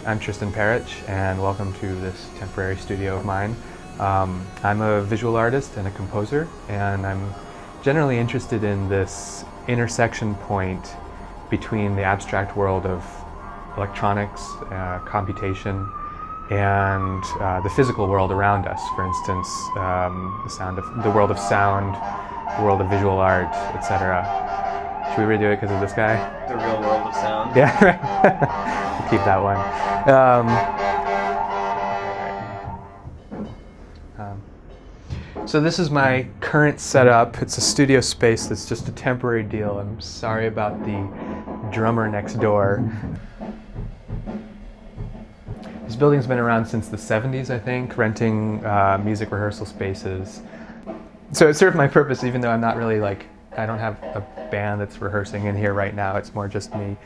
I'm Tristan Perich, and welcome to this temporary studio of mine. I'm a visual artist and a composer, and I'm generally interested in this intersection point between the abstract world of electronics, computation, and the physical world around us. For instance, the world of sound, the world of visual art, etc. Should we redo it because of this guy? The real world of sound? Yeah, right. We'll keep that one. So this is my current setup. It's a studio space that's just a temporary deal. I'm sorry about the drummer next door. This building's been around since the 70s, I think, renting music rehearsal spaces. So it served my purpose, even though I'm not really I don't have a band that's rehearsing in here right now. It's more just me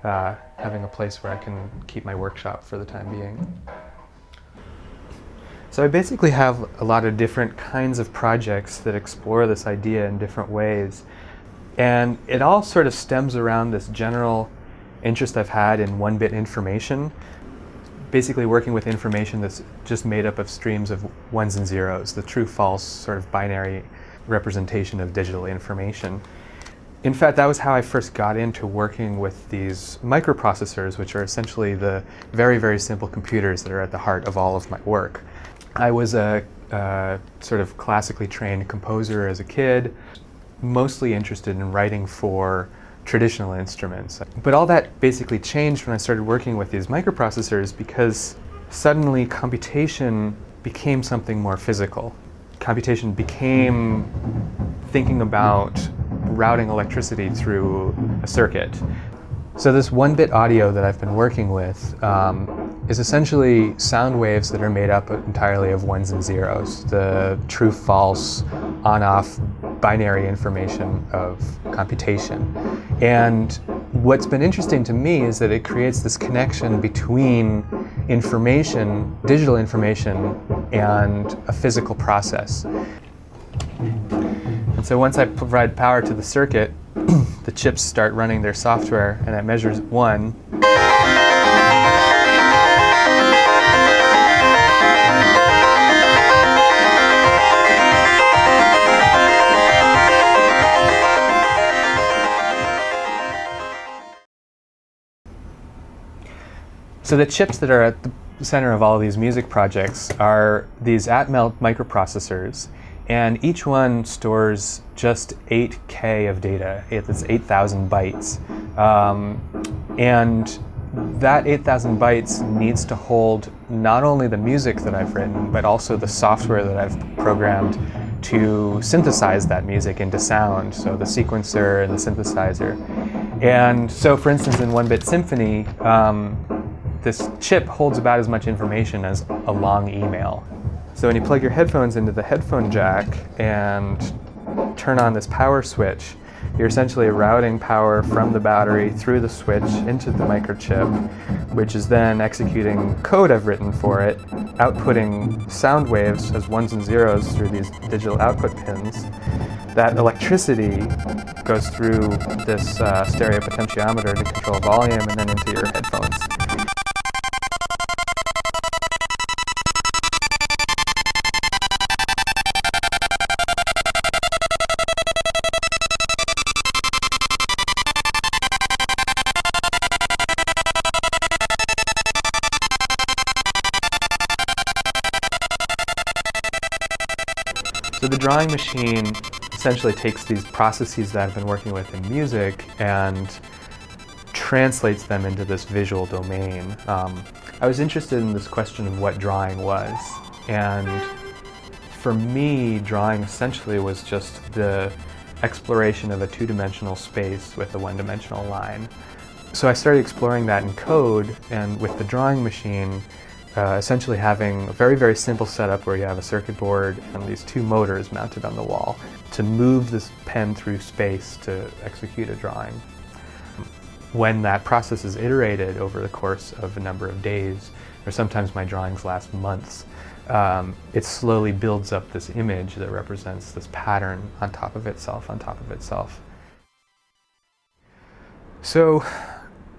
having a place where I can keep my workshop for the time being. So I basically have a lot of different kinds of projects that explore this idea in different ways. And it all sort of stems around this general interest I've had in one-bit information, basically working with information that's just made up of streams of ones and zeros, the true-false sort of binary representation of digital information. In fact, that was how I first got into working with these microprocessors, which are essentially the very, very simple computers that are at the heart of all of my work. I was a sort of classically trained composer as a kid, mostly interested in writing for traditional instruments. But all that basically changed when I started working with these microprocessors, because suddenly computation became something more physical. Computation became thinking about routing electricity through a circuit. So this one-bit audio that I've been working with is essentially sound waves that are made up entirely of ones and zeros, the true-false, on-off binary information of computation. And what's been interesting to me is that it creates this connection between information, digital information, and a physical process. And so once I provide power to the circuit, the chips start running their software, and it measures one. So the chips that are at the center of all of these music projects are these at-melt microprocessors, and each one stores just 8K of data. It's 8,000 bytes. And that 8,000 bytes needs to hold not only the music that I've written, but also the software that I've programmed to synthesize that music into sound, so the sequencer and the synthesizer. And so, for instance, in one-bit Symphony, this chip holds about as much information as a long email. So when you plug your headphones into the headphone jack and turn on this power switch, you're essentially routing power from the battery through the switch into the microchip, which is then executing code I've written for it, outputting sound waves as ones and zeros through these digital output pins. That electricity goes through this stereo potentiometer to control volume and then into your headphones. So the drawing machine essentially takes these processes that I've been working with in music and translates them into this visual domain. I was interested in this question of what drawing was, and for me, drawing essentially was just the exploration of a two-dimensional space with a one-dimensional line. So I started exploring that in code, and with the drawing machine, essentially having a very, very simple setup where you have a circuit board and these two motors mounted on the wall to move this pen through space to execute a drawing. When that process is iterated over the course of a number of days, or sometimes my drawings last months, it slowly builds up this image that represents this pattern on top of itself, on top of itself. So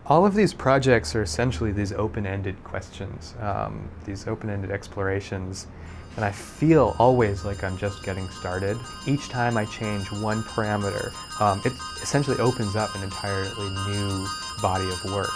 All of these projects are essentially these open-ended questions, these open-ended explorations, and I feel always like I'm just getting started. Each time I change one parameter, it essentially opens up an entirely new body of work.